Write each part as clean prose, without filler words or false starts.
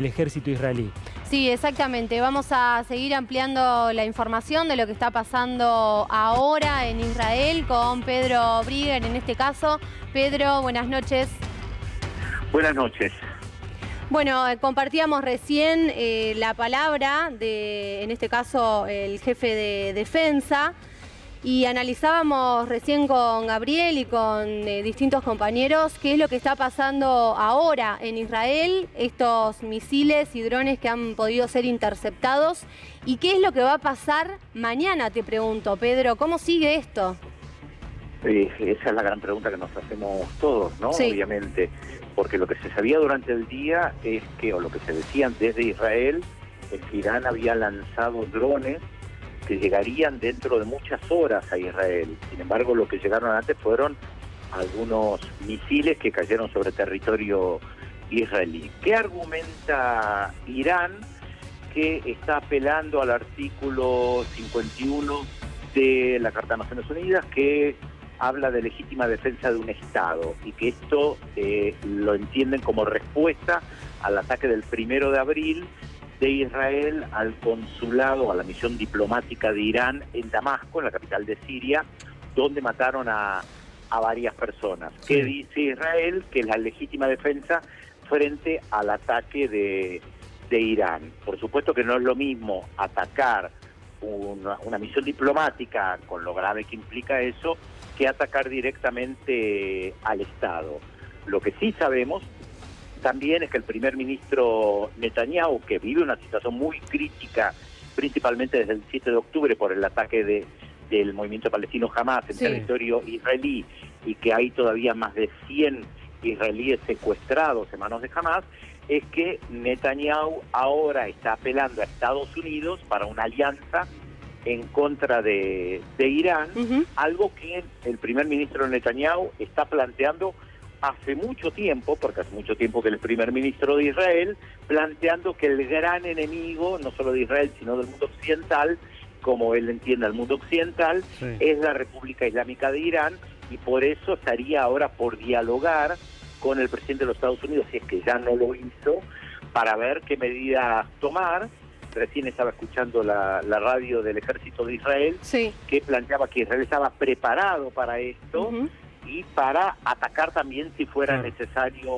el ejército israelí. Sí, exactamente. Vamos a seguir ampliando la información de lo que está pasando ahora en Israel con Pedro Brigger, en este caso. Pedro, buenas noches. Buenas noches. Bueno, compartíamos recién la palabra de, en este caso, el jefe de defensa, y analizábamos recién con Gabriel y con distintos compañeros qué es lo que está pasando ahora en Israel, estos misiles y drones que han podido ser interceptados, y qué es lo que va a pasar mañana, te pregunto, Pedro, ¿cómo sigue esto? Esa es la gran pregunta que nos hacemos todos, ¿no? Sí. Obviamente, porque lo que se sabía durante el día es que, o lo que se decía desde Israel, es que Irán había lanzado drones que llegarían dentro de muchas horas a Israel. Sin embargo, lo que llegaron antes fueron algunos misiles que cayeron sobre territorio israelí. ¿Qué argumenta Irán? Que está apelando al artículo 51 de la Carta de Naciones Unidas, que habla de legítima defensa de un Estado, y que esto lo entienden como respuesta al ataque del 1 de abril de Israel al consulado, a la misión diplomática de Irán en Damasco, en la capital de Siria, donde mataron a varias personas. Sí. ¿Qué dice Israel? Que es la legítima defensa frente al ataque de Irán. Por supuesto que no es lo mismo atacar una misión diplomática, con lo grave que implica eso, que atacar directamente al Estado. Lo que sí sabemos también es que el primer ministro Netanyahu, que vive una situación muy crítica, principalmente desde el 7 de octubre por el ataque del movimiento palestino Hamas en territorio israelí, y que hay todavía más de 100 israelíes secuestrados en manos de Hamas, es que Netanyahu ahora está apelando a Estados Unidos para una alianza en contra de Irán, algo que el primer ministro Netanyahu está planteando hace mucho tiempo, porque hace mucho tiempo que el primer ministro de Israel, planteando que el gran enemigo, no solo de Israel, sino del mundo occidental, como él entiende al mundo occidental, es la República Islámica de Irán, y por eso estaría ahora por dialogar con el presidente de los Estados Unidos, si es que ya no lo hizo, para ver qué medidas tomar. Recién estaba escuchando la radio del ejército de Israel, que planteaba que Israel estaba preparado para esto, y para atacar también si fuera necesario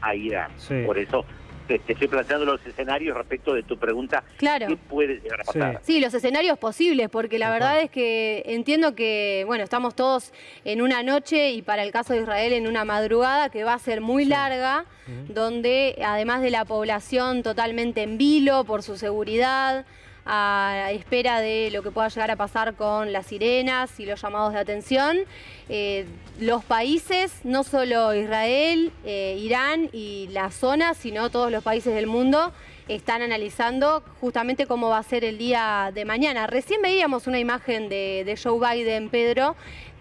a Irán. Por eso te estoy planteando los escenarios respecto de tu pregunta, ¿qué puede llegar a pasar? Sí, los escenarios posibles, porque la verdad es que entiendo que, bueno, estamos todos en una noche, y para el caso de Israel en una madrugada que va a ser muy larga, donde además de la población totalmente en vilo por su seguridad, a espera de lo que pueda llegar a pasar con las sirenas y los llamados de atención, los países, no solo Israel, Irán y la zona, sino todos los países del mundo, están analizando justamente cómo va a ser el día de mañana. Recién veíamos una imagen de Joe Biden, Pedro,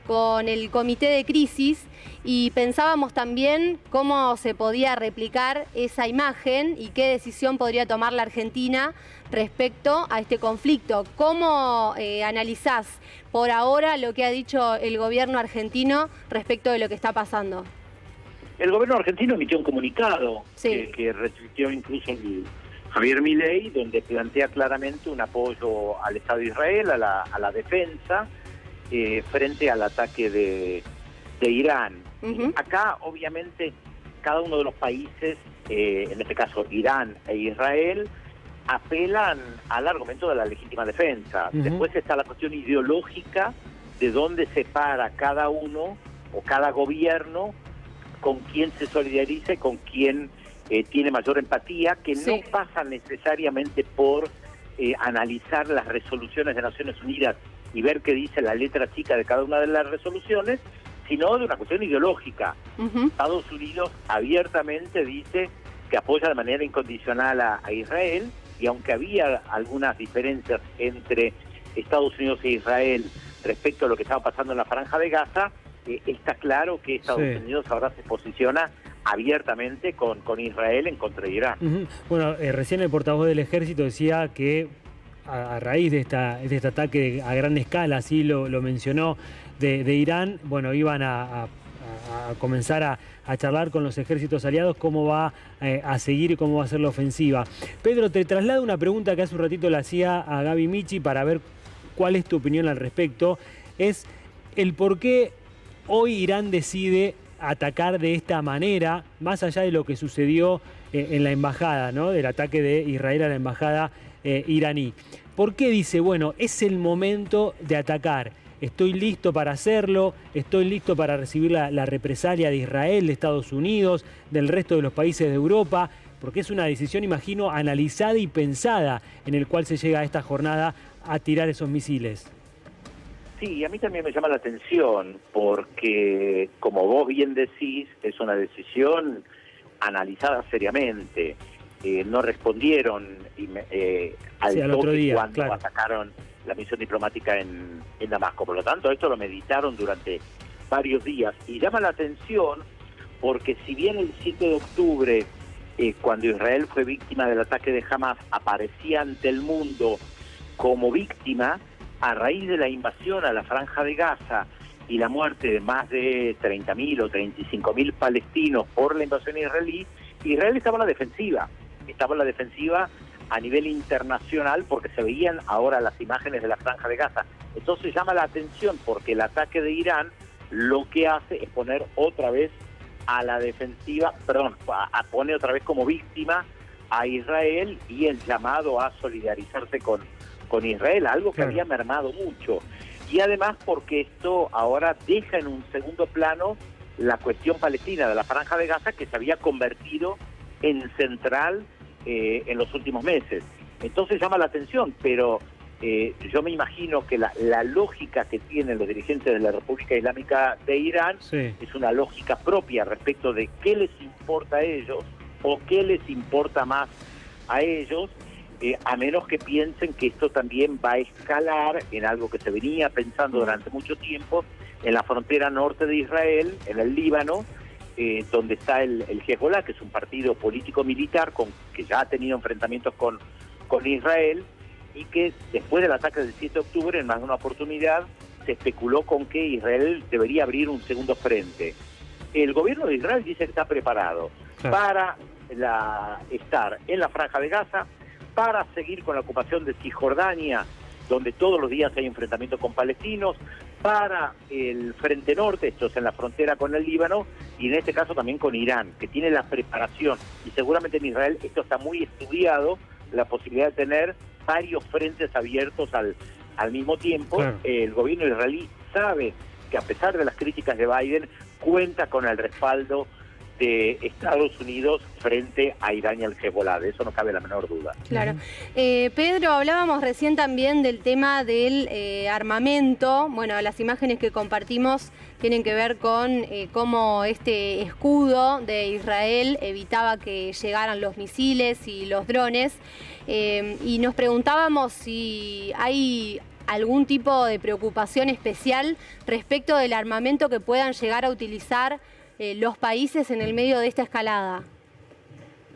con el comité de crisis, y pensábamos también cómo se podía replicar esa imagen y qué decisión podría tomar la Argentina respecto a este conflicto. ¿Cómo analizás por ahora lo que ha dicho el gobierno argentino respecto de lo que está pasando? El gobierno argentino emitió un comunicado que retuiteó incluso Javier Milei, donde plantea claramente un apoyo al Estado de Israel, a la defensa, frente al ataque de Irán. Acá, obviamente, cada uno de los países, en este caso Irán e Israel, apelan al argumento de la legítima defensa. Después está la cuestión ideológica de dónde se para cada uno o cada gobierno, con quién se solidariza y con quién tiene mayor empatía, que no pasa necesariamente por analizar las resoluciones de Naciones Unidas y ver qué dice la letra chica de cada una de las resoluciones, sino de una cuestión ideológica. Estados Unidos abiertamente dice que apoya de manera incondicional a Israel, y aunque había algunas diferencias entre Estados Unidos e Israel respecto a lo que estaba pasando en la Franja de Gaza, está claro que Estados Unidos ahora se posiciona abiertamente con Israel en contra de Irán. Bueno, recién el portavoz del ejército decía que a raíz de este ataque a gran escala, así lo mencionó, de Irán, bueno, iban a a comenzar a charlar con los ejércitos aliados cómo va a seguir y cómo va a ser la ofensiva. Pedro, te traslado una pregunta que hace un ratito le hacía a Gaby Michi para ver cuál es tu opinión al respecto. Es el por qué hoy Irán decide atacar de esta manera, más allá de lo que sucedió en la embajada, ¿no? Del ataque de Israel a la embajada iraní. ¿Por qué dice, bueno, es el momento de atacar? Estoy listo para hacerlo, estoy listo para recibir la represalia de Israel, de Estados Unidos, del resto de los países de Europa, porque es una decisión, imagino, analizada y pensada en el cual se llega a esta jornada a tirar esos misiles. Sí, a mí también me llama la atención porque, como vos bien decís, es una decisión analizada seriamente. No respondieron al otro toque día, cuando claro, atacaron la misión diplomática en Damasco. Por lo tanto, esto lo meditaron durante varios días. Y llama la atención porque si bien el 7 de octubre, cuando Israel fue víctima del ataque de Hamas, aparecía ante el mundo como víctima, a raíz de la invasión a la Franja de Gaza y la muerte de más de 30.000 o 35.000 palestinos por la invasión israelí, Israel estaba en la defensiva. Estaba en la defensiva a nivel internacional porque se veían ahora las imágenes de la Franja de Gaza. Entonces llama la atención porque el ataque de Irán lo que hace es poner otra vez a la defensiva, pone otra vez como víctima a Israel y el llamado a solidarizarse con Israel, algo que había mermado mucho. Y además porque esto ahora deja en un segundo plano la cuestión palestina de la Franja de Gaza, que se había convertido en central en los últimos meses. Entonces llama la atención, pero yo me imagino que la lógica que tienen los dirigentes de la República Islámica de Irán es una lógica propia respecto de qué les importa a ellos o qué les importa más a ellos, a menos que piensen que esto también va a escalar en algo que se venía pensando durante mucho tiempo en la frontera norte de Israel, en el Líbano, donde está el Hezbollah, que es un partido político-militar que ya ha tenido enfrentamientos con Israel, y que después del ataque del 7 de octubre, en más de una oportunidad, se especuló con que Israel debería abrir un segundo frente. El gobierno de Israel dice que está preparado para estar en la Franja de Gaza, para seguir con la ocupación de Cisjordania, donde todos los días hay enfrentamientos con palestinos, para el Frente Norte, esto es en la frontera con el Líbano, y en este caso también con Irán, que tiene la preparación, y seguramente en Israel esto está muy estudiado, la posibilidad de tener varios frentes abiertos al mismo tiempo. El gobierno israelí sabe que a pesar de las críticas de Biden, cuenta con el respaldo de Estados Unidos frente a Irán y al Hezbollah, de eso no cabe la menor duda. Claro. Pedro, hablábamos recién también del tema del armamento. Bueno, las imágenes que compartimos tienen que ver con cómo este escudo de Israel evitaba que llegaran los misiles y los drones. Y nos preguntábamos si hay algún tipo de preocupación especial respecto del armamento que puedan llegar a utilizar los países en el medio de esta escalada.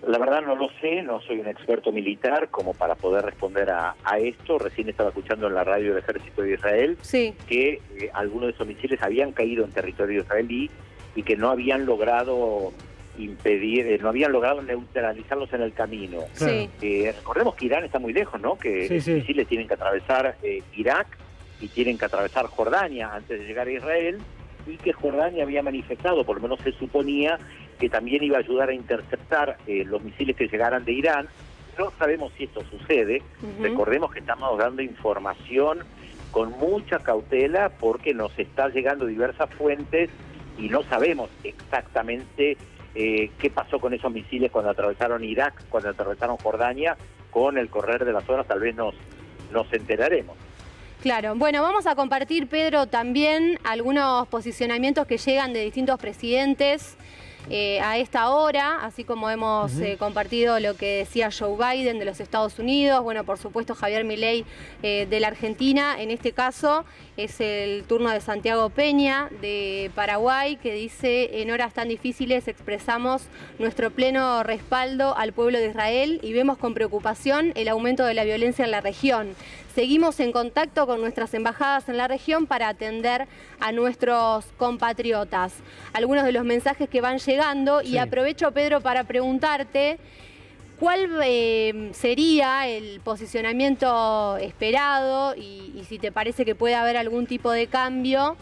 La verdad no lo sé, no soy un experto militar como para poder responder a esto. Recién estaba escuchando en la radio del Ejército de Israel que algunos de esos misiles habían caído en territorio israelí y que no habían logrado neutralizarlos en el camino. Recordemos que Irán está muy lejos, ¿no? Que los misiles tienen que atravesar Irak y tienen que atravesar Jordania antes de llegar a Israel, y que Jordania había manifestado, por lo menos se suponía, que también iba a ayudar a interceptar los misiles que llegaran de Irán. No sabemos si esto sucede. Recordemos que estamos dando información con mucha cautela porque nos está llegando diversas fuentes y no sabemos exactamente qué pasó con esos misiles cuando atravesaron Irak, cuando atravesaron Jordania. Con el correr de las horas tal vez nos enteraremos. Claro. Bueno, vamos a compartir, Pedro, también algunos posicionamientos que llegan de distintos presidentes a esta hora, así como hemos compartido lo que decía Joe Biden de los Estados Unidos, bueno, por supuesto Javier Milei de la Argentina. En este caso es el turno de Santiago Peña de Paraguay, que dice: en horas tan difíciles expresamos nuestro pleno respaldo al pueblo de Israel y vemos con preocupación el aumento de la violencia en la región. Seguimos en contacto con nuestras embajadas en la región para atender a nuestros compatriotas. Algunos de los mensajes que van llegando, y aprovecho, Pedro, para preguntarte cuál sería el posicionamiento esperado y si te parece que puede haber algún tipo de cambio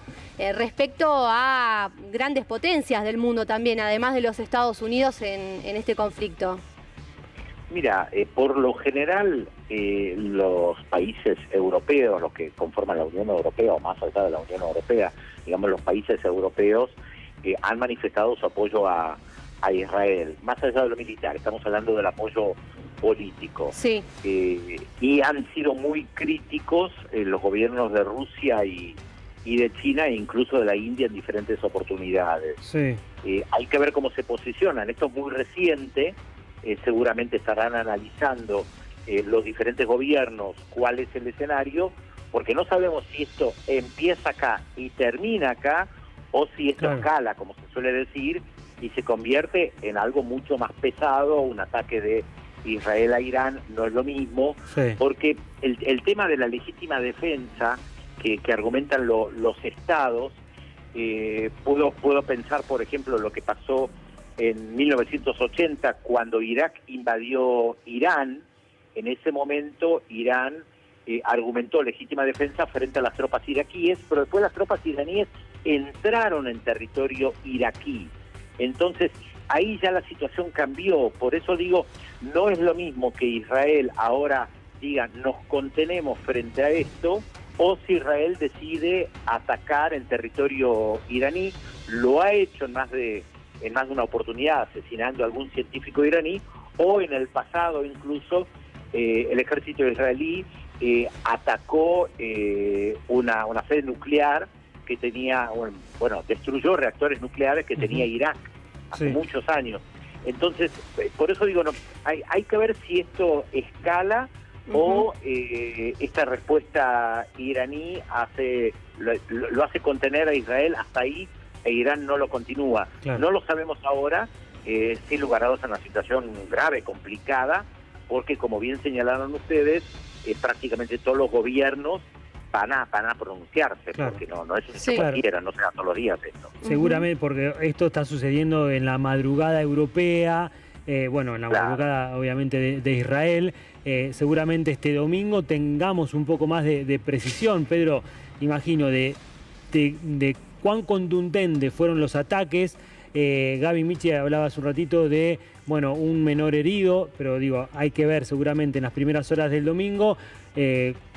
respecto a grandes potencias del mundo también, además de los Estados Unidos en este conflicto. Mira, por lo general los países europeos, los que conforman la Unión Europea o más allá de la Unión Europea, digamos los países europeos, han manifestado su apoyo a Israel, más allá de lo militar, estamos hablando del apoyo político. Sí. Y han sido muy críticos los gobiernos de Rusia y de China e incluso de la India en diferentes oportunidades. Sí. Hay que ver cómo se posicionan, esto es muy reciente. Seguramente estarán analizando los diferentes gobiernos cuál es el escenario, porque no sabemos si esto empieza acá y termina acá, o si esto escala, como se suele decir, y se convierte en algo mucho más pesado. Un ataque de Israel a Irán no es lo mismo, porque el tema de la legítima defensa que argumentan los estados, puedo pensar, por ejemplo, lo que pasó en 1980, cuando Irak invadió Irán. En ese momento Irán argumentó legítima defensa frente a las tropas iraquíes, pero después las tropas iraníes entraron en territorio iraquí. Entonces ahí ya la situación cambió. Por eso digo, no es lo mismo que Israel ahora diga nos contenemos frente a esto, o si Israel decide atacar en territorio iraní. Lo ha hecho en más de una oportunidad, asesinando a algún científico iraní, o en el pasado incluso el ejército israelí atacó una sede nuclear que tenía, bueno, destruyó reactores nucleares que tenía Irak hace muchos años. Entonces, por eso digo, no, hay que ver si esto escala o esta respuesta iraní lo hace contener a Israel hasta ahí, e Irán no lo continúa. No lo sabemos ahora, sin lugar a dudas, en una situación grave, complicada, porque como bien señalaron ustedes, prácticamente todos los gobiernos van a pronunciarse, porque no es un hecho cualquiera, no se da todos los días esto. Seguramente, porque esto está sucediendo en la madrugada europea, bueno, en la madrugada obviamente de Israel. Seguramente este domingo tengamos un poco más de precisión, Pedro, imagino, de cuán contundentes fueron los ataques. Gaby Michi hablaba hace un ratito de, bueno, un menor herido, pero digo, hay que ver seguramente en las primeras horas del domingo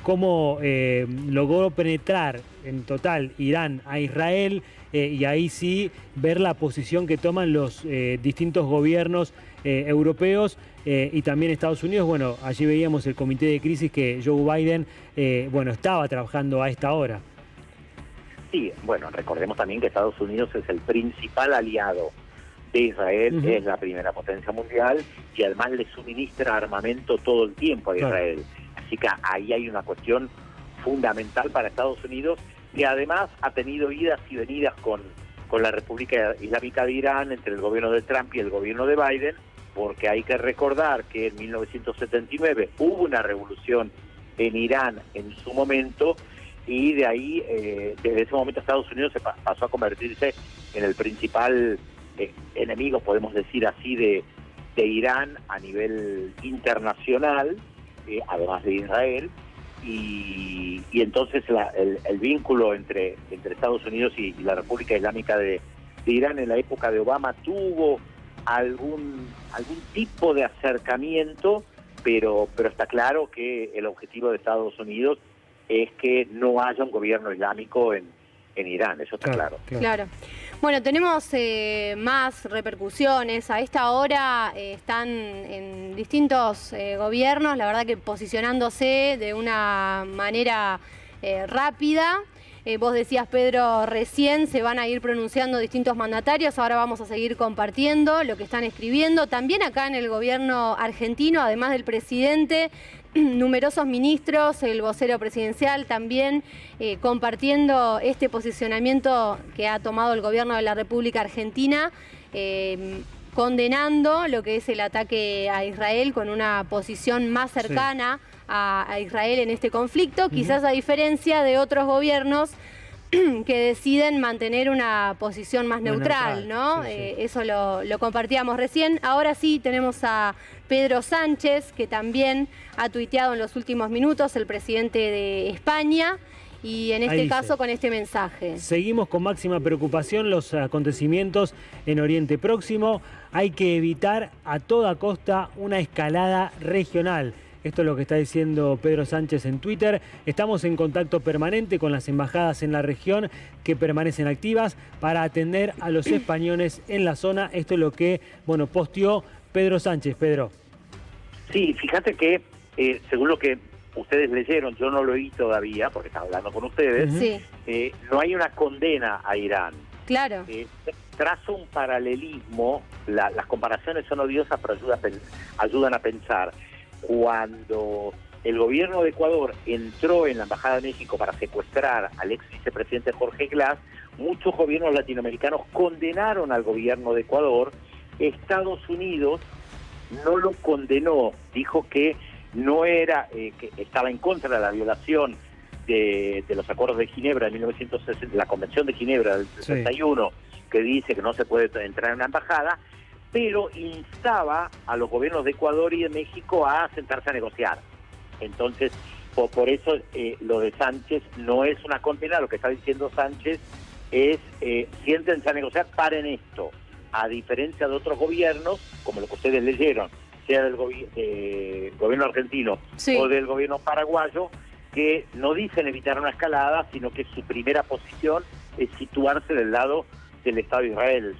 cómo logró penetrar en total Irán a Israel, y ahí sí ver la posición que toman los distintos gobiernos europeos y también Estados Unidos. Bueno, allí veíamos el comité de crisis que Joe Biden, bueno, estaba trabajando a esta hora. Sí, bueno, recordemos también que Estados Unidos es el principal aliado de Israel, es la primera potencia mundial, y además le suministra armamento todo el tiempo a Israel. Así que ahí hay una cuestión fundamental para Estados Unidos, que además ha tenido idas y venidas con la República Islámica de Irán, entre el gobierno de Trump y el gobierno de Biden, porque hay que recordar que en 1979 hubo una revolución en Irán en su momento, y de ahí, desde ese momento Estados Unidos se pasó a convertirse en el principal enemigo, podemos decir así, de Irán a nivel internacional, además de Israel, y entonces el vínculo entre Estados Unidos y la República Islámica de Irán en la época de Obama tuvo algún tipo de acercamiento, pero está claro que el objetivo de Estados Unidos es que no haya un gobierno islámico en Irán, eso está claro. Bueno, tenemos más repercusiones. A esta hora están en distintos gobiernos, la verdad que posicionándose de una manera rápida. Vos decías, Pedro, recién se van a ir pronunciando distintos mandatarios, ahora vamos a seguir compartiendo lo que están escribiendo. También acá en el gobierno argentino, además del presidente, numerosos ministros, el vocero presidencial también compartiendo este posicionamiento que ha tomado el gobierno de la República Argentina, condenando lo que es el ataque a Israel con una posición más cercana a Israel en este conflicto, quizás a diferencia de otros gobiernos que deciden mantener una posición más neutral, ¿no? Eso lo compartíamos recién. Ahora sí tenemos a Pedro Sánchez, que también ha tuiteado en los últimos minutos, el presidente de España, y en este caso con este mensaje. Seguimos con máxima preocupación los acontecimientos en Oriente Próximo. Hay que evitar a toda costa una escalada regional. Esto es lo que está diciendo Pedro Sánchez en Twitter. Estamos en contacto permanente con las embajadas en la región que permanecen activas para atender a los españoles en la zona. Esto es lo que, bueno, posteó Pedro Sánchez. Pedro. Sí, fíjate que según lo que ustedes leyeron, yo no lo oí todavía porque estaba hablando con ustedes, no hay una condena a Irán. Claro. Trazo un paralelismo, las comparaciones son odiosas pero ayudan a pensar. Cuando el gobierno de Ecuador entró en la Embajada de México para secuestrar al ex vicepresidente Jorge Glass, muchos gobiernos latinoamericanos condenaron al gobierno de Ecuador. Estados Unidos no lo condenó, dijo que no era, que estaba en contra de la violación de los acuerdos de Ginebra de 1960, la Convención de Ginebra del 61, que dice que no se puede entrar en una embajada, pero instaba a los gobiernos de Ecuador y de México a sentarse a negociar. Entonces, por eso lo de Sánchez no es una condena. Lo que está diciendo Sánchez es, siéntense a negociar, paren esto. A diferencia de otros gobiernos, como lo que ustedes leyeron, sea del gobierno argentino o del gobierno paraguayo, que no dicen evitar una escalada, sino que su primera posición es situarse del lado del Estado de Israel.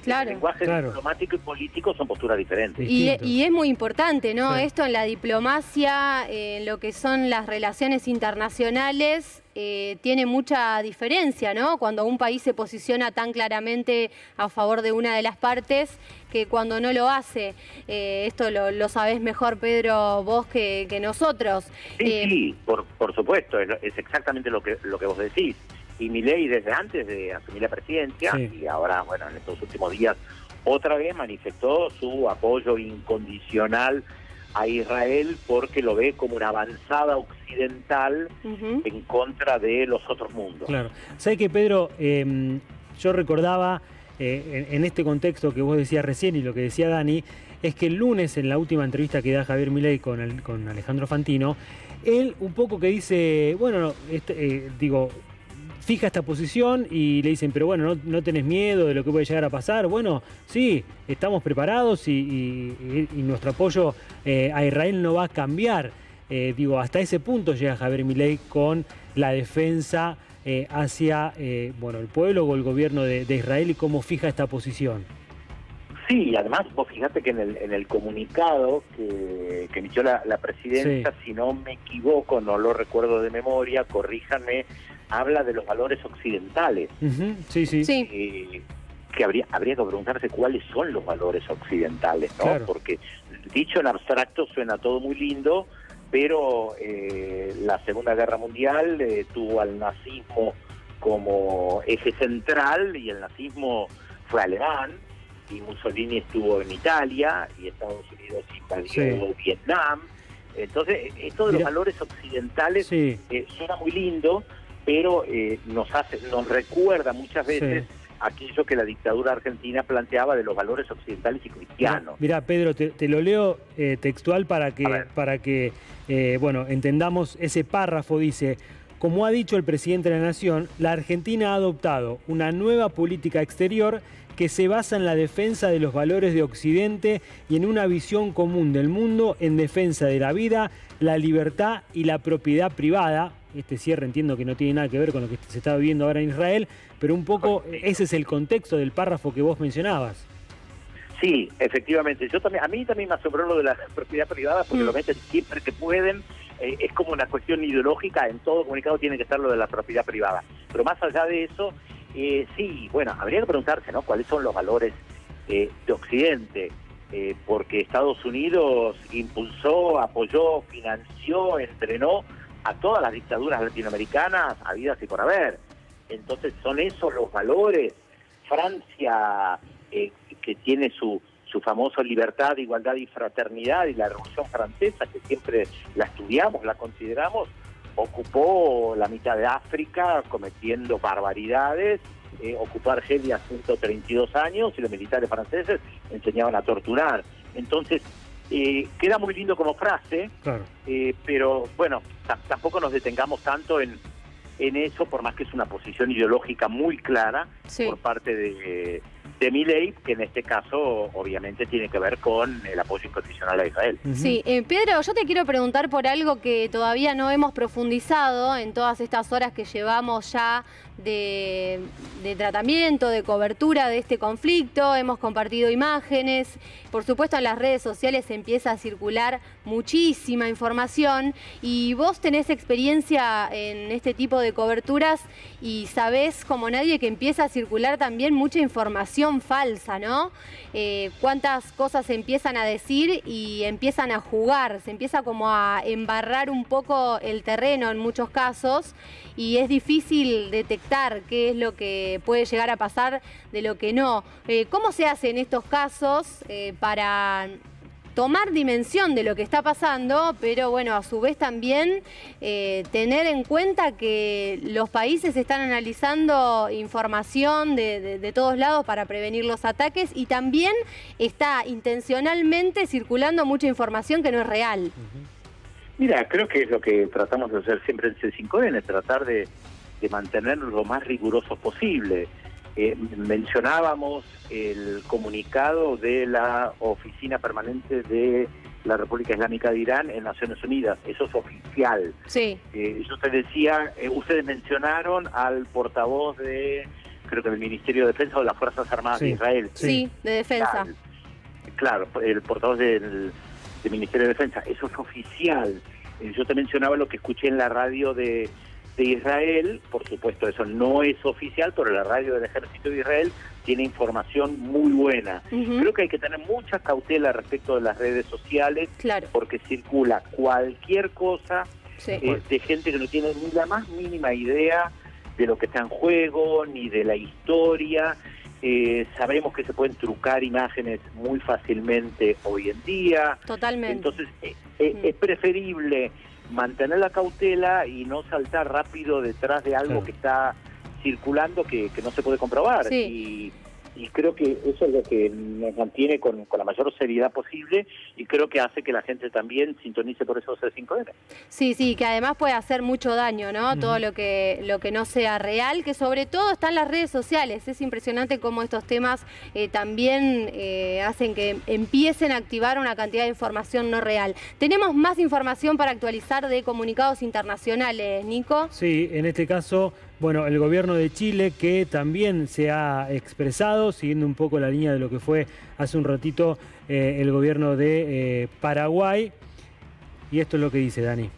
El lenguaje diplomático y político son posturas diferentes. Y es muy importante, ¿no? Esto en la diplomacia, en lo que son las relaciones internacionales, tiene mucha diferencia, ¿no? Cuando un país se posiciona tan claramente a favor de una de las partes que cuando no lo hace. Esto lo sabés mejor, Pedro, vos que nosotros. Sí, por supuesto, es exactamente lo que vos decís. Y Milei desde antes de asumir la presidencia, y ahora, bueno, en estos últimos días, otra vez manifestó su apoyo incondicional a Israel porque lo ve como una avanzada occidental en contra de los otros mundos. Claro. ¿Sabes qué, Pedro? Yo recordaba, en este contexto que vos decías recién y lo que decía Dani, es que el lunes, en la última entrevista que da Javier Milei con Alejandro Fantino, él un poco que dice, bueno, fija esta posición y le dicen, pero bueno, no tenés miedo de lo que puede llegar a pasar. Bueno, sí, estamos preparados y nuestro apoyo a Israel no va a cambiar. Hasta ese punto llega Javier Milei con la defensa hacia el pueblo o el gobierno de Israel y cómo fija esta posición. Sí, además vos fíjate que en el comunicado que emitió la presidencia, si no me equivoco, no lo recuerdo de memoria, corríjanme, habla de los valores occidentales. Que habría que preguntarse cuáles son los valores occidentales, ¿no? Claro. Porque dicho en abstracto suena todo muy lindo, pero la Segunda Guerra Mundial tuvo al nazismo como eje central y el nazismo fue alemán y Mussolini estuvo en Italia y Estados Unidos invadió Vietnam. Entonces, esto de los valores occidentales suena muy lindo, pero nos recuerda muchas veces aquello que la dictadura argentina planteaba de los valores occidentales y cristianos. Mirá, Pedro, te lo leo textual para que entendamos ese párrafo. Dice: como ha dicho el presidente de la Nación, la Argentina ha adoptado una nueva política exterior que se basa en la defensa de los valores de Occidente y en una visión común del mundo en defensa de la vida, la libertad y la propiedad privada. Este cierre entiendo que no tiene nada que ver con lo que se está viviendo ahora en Israel, pero un poco ese es el contexto del párrafo que vos mencionabas. Sí, efectivamente. A mí también me asombró lo de la propiedad privada porque lo meten siempre que pueden es como una cuestión ideológica, en todo comunicado tiene que estar lo de la propiedad privada. Pero más allá de eso, sí, bueno, habría que preguntarse, ¿no?, cuáles son los valores de Occidente, porque Estados Unidos impulsó, apoyó, financió, entrenó a todas las dictaduras latinoamericanas habidas y por haber. Entonces, ¿son esos los valores? Francia, que tiene su famosa libertad, igualdad y fraternidad, y la Revolución Francesa, que siempre la estudiamos, la consideramos, ocupó la mitad de África cometiendo barbaridades, ocupó Argelia 132 años y los militares franceses enseñaban a torturar. Entonces, queda muy lindo como frase, claro. Pero bueno, tampoco nos detengamos tanto en eso, por más que es una posición ideológica muy clara, sí, por parte de Milei, que en este caso obviamente tiene que ver con el apoyo incondicional a Israel. Sí, Pedro, yo te quiero preguntar por algo que todavía no hemos profundizado en todas estas horas que llevamos ya de tratamiento, de cobertura de este conflicto. Hemos compartido imágenes, por supuesto en las redes sociales empieza a circular muchísima información y vos tenés experiencia en este tipo de coberturas y sabés como nadie que empieza a circular también mucha información falsa, ¿no? Cuántas cosas se empiezan a decir y empiezan a jugar, se empieza como a embarrar un poco el terreno en muchos casos y es difícil detectar qué es lo que puede llegar a pasar de lo que no. ¿Cómo se hace en estos casos para tomar dimensión de lo que está pasando, pero bueno, a su vez también tener en cuenta que los países están analizando información de todos lados para prevenir los ataques y también está intencionalmente circulando mucha información que no es real? Mira, creo que es lo que tratamos de hacer siempre en C5N, tratar de mantenernos lo más rigurosos posible. Mencionábamos el comunicado de la Oficina Permanente de la República Islámica de Irán en Naciones Unidas. Eso es oficial. Sí. Yo te decía, ustedes mencionaron al portavoz creo que del Ministerio de Defensa o de las Fuerzas Armadas de Israel. Sí, de Defensa. Claro, el portavoz del Ministerio de Defensa. Eso es oficial. Yo te mencionaba lo que escuché en la radio de Israel, por supuesto eso no es oficial, pero la radio del Ejército de Israel tiene información muy buena. Creo que hay que tener mucha cautela respecto de las redes sociales, claro, porque circula cualquier cosa de gente que no tiene ni la más mínima idea de lo que está en juego, ni de la historia. Sabemos que se pueden trucar imágenes muy fácilmente hoy en día. Totalmente. Entonces es preferible mantener la cautela y no saltar rápido detrás de algo que está circulando que no se puede comprobar. Sí. Y creo que eso es lo que nos mantiene con la mayor seriedad posible y creo que hace que la gente también sintonice por eso C5N. Sí, sí, que además puede hacer mucho daño, ¿no? Todo lo que no sea real, que sobre todo está en las redes sociales. Es impresionante cómo estos temas también hacen que empiecen a activar una cantidad de información no real. Tenemos más información para actualizar de comunicados internacionales, Nico. Sí, en este caso, bueno, el gobierno de Chile que también se ha expresado, siguiendo un poco la línea de lo que fue hace un ratito el gobierno de Paraguay. Y esto es lo que dice Dani.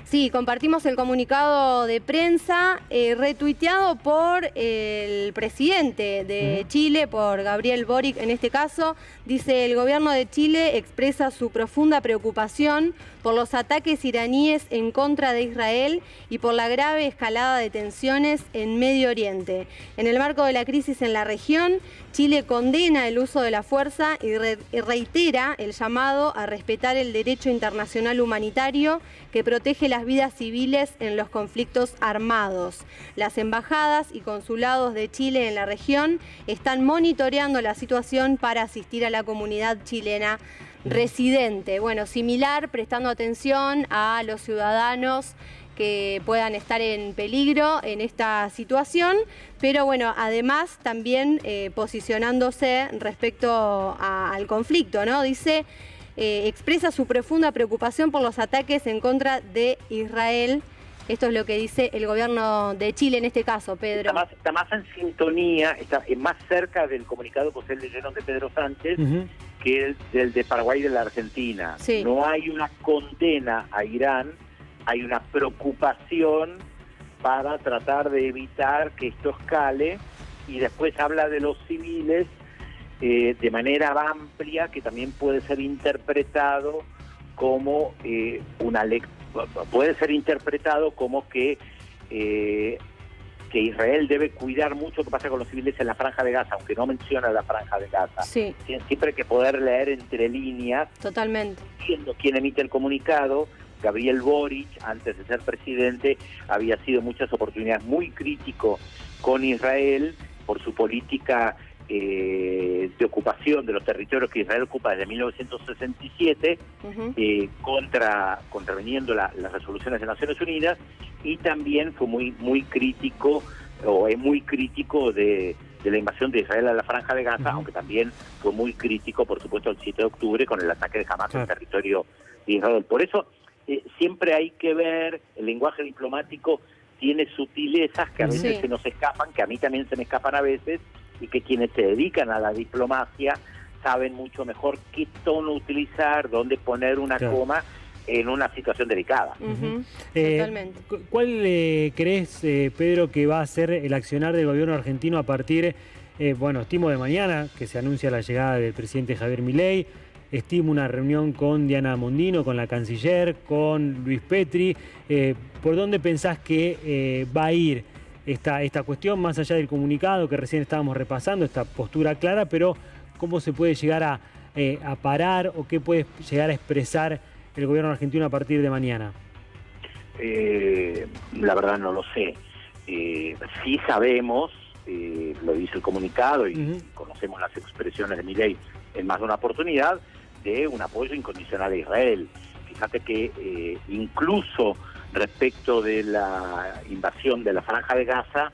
Sí, compartimos el comunicado de prensa retuiteado por el presidente de Chile, por Gabriel Boric en este caso. Dice, el gobierno de Chile expresa su profunda preocupación por los ataques iraníes en contra de Israel y por la grave escalada de tensiones en Medio Oriente. En el marco de la crisis en la región, Chile condena el uso de la fuerza y reitera el llamado a respetar el derecho internacional humanitario que protege las vidas civiles en los conflictos armados. Las embajadas y consulados de Chile en la región están monitoreando la situación para asistir a la comunidad chilena residente. Bueno, similar, prestando atención a los ciudadanos que puedan estar en peligro en esta situación, pero bueno, además también posicionándose respecto al conflicto, ¿no? Dice, expresa su profunda preocupación por los ataques en contra de Israel. Esto es lo que dice el gobierno de Chile en este caso, Pedro. Está más en sintonía, está más cerca del comunicado que ustedes leyeron de Pedro Sánchez, que el del de Paraguay y de la Argentina. Sí. No hay una condena a Irán, hay una preocupación para tratar de evitar que esto escale, y después habla de los civiles de manera amplia, que también puede ser interpretado como puede ser interpretado como que Israel debe cuidar mucho qué pasa con los civiles en la Franja de Gaza, aunque no menciona la Franja de Gaza. Sí. Siempre hay que poder leer entre líneas. Totalmente. Viendo quién emite el comunicado, Gabriel Boric, antes de ser presidente, había sido muchas oportunidades muy crítico con Israel por su política de ocupación de los territorios que Israel ocupa desde 1967, contraveniendo las resoluciones de Naciones Unidas, y también fue muy crítico, o es muy crítico de la invasión de Israel a la Franja de Gaza, aunque también fue muy crítico, por supuesto, el 7 de octubre con el ataque de Hamas al territorio de Israel. Por eso siempre hay que ver, el lenguaje diplomático tiene sutilezas que a veces se nos escapan, que a mí también se me escapan a veces, y que quienes se dedican a la diplomacia saben mucho mejor qué tono utilizar, dónde poner una coma en una situación delicada. Totalmente. ¿Cuál crees, Pedro, que va a ser el accionar del gobierno argentino a partir, estimo de mañana, que se anuncia la llegada del presidente Javier Milei, estimo una reunión con Diana Mondino, con la canciller, con Luis Petri? ¿Por dónde pensás que va a ir esta cuestión, más allá del comunicado que recién estábamos repasando, esta postura clara, pero cómo se puede llegar a parar o qué puede llegar a expresar el gobierno argentino a partir de mañana? La verdad no lo sé. Sí sabemos, lo dice el comunicado y conocemos las expresiones de Milei en más de una oportunidad, de un apoyo incondicional a Israel. Fíjate que incluso respecto de la invasión de la Franja de Gaza,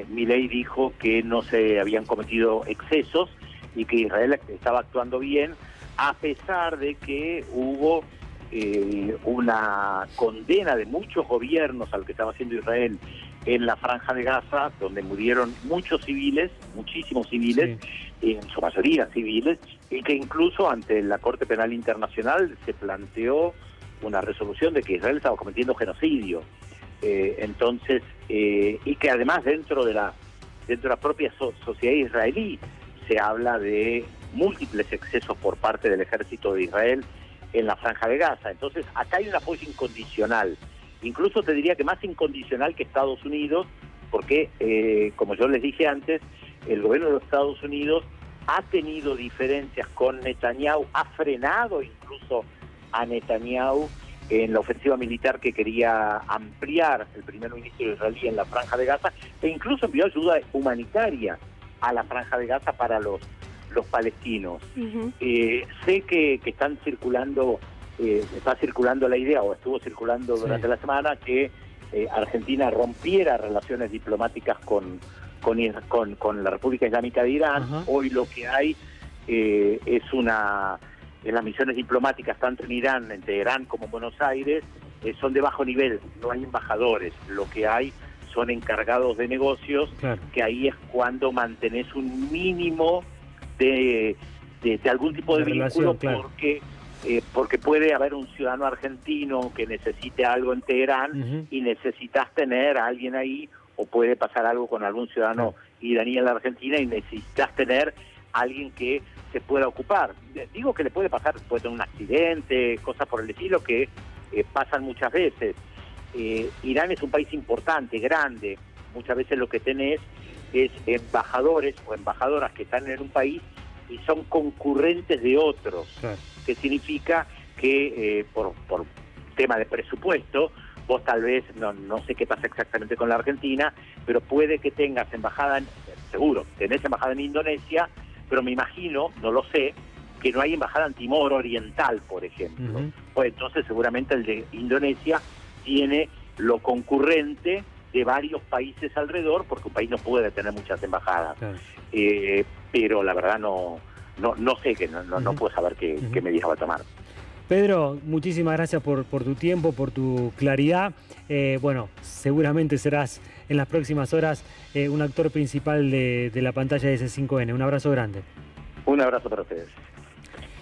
Milei dijo que no se habían cometido excesos y que Israel estaba actuando bien, a pesar de que hubo una condena de muchos gobiernos a lo que estaba haciendo Israel en la Franja de Gaza, donde murieron muchos civiles, muchísimos civiles, en su mayoría civiles, y que incluso ante la Corte Penal Internacional se planteó una resolución de que Israel estaba cometiendo genocidio. Entonces, y que además dentro de la propia sociedad israelí se habla de múltiples excesos por parte del ejército de Israel en la Franja de Gaza. Entonces, acá hay un apoyo incondicional, incluso te diría que más incondicional que Estados Unidos, porque, como yo les dije antes, el gobierno de los Estados Unidos ha tenido diferencias con Netanyahu, ha frenado incluso a Netanyahu en la ofensiva militar que quería ampliar el primer ministro israelí en la Franja de Gaza, e incluso envió ayuda humanitaria a la Franja de Gaza para los palestinos. Sé que está circulando la idea, o estuvo circulando durante la semana, que Argentina rompiera relaciones diplomáticas con la República Islámica de Irán. Hoy lo que hay es en las misiones diplomáticas, tanto en Irán, en Teherán como en Buenos Aires, son de bajo nivel, no hay embajadores. Lo que hay son encargados de negocios, que ahí es cuando mantenés un mínimo de algún tipo de vínculo, porque puede haber un ciudadano argentino que necesite algo en Teherán y necesitas tener a alguien ahí, o puede pasar algo con algún ciudadano iraní en la Argentina y necesitas tener a alguien que se pueda ocupar. Digo que le puede pasar, puede tener un accidente, cosas por el estilo que pasan muchas veces. Irán es un país importante, grande. Muchas veces lo que tenés es embajadores o embajadoras que están en un país y son concurrentes de otros, que significa que por tema de presupuesto, vos tal vez, no sé qué pasa exactamente con la Argentina, pero puede que tengas embajada, seguro, tenés embajada en Indonesia, pero me imagino, no lo sé, que no hay embajada en Timor Oriental, por ejemplo. Pues entonces seguramente el de Indonesia tiene lo concurrente de varios países alrededor, porque un país no puede tener muchas embajadas. Pero la verdad no sé, que no puedo saber qué medidas va a tomar. Pedro, muchísimas gracias por tu tiempo, por tu claridad. Seguramente serás en las próximas horas un actor principal de la pantalla de C5N. Un abrazo grande. Un abrazo para ustedes.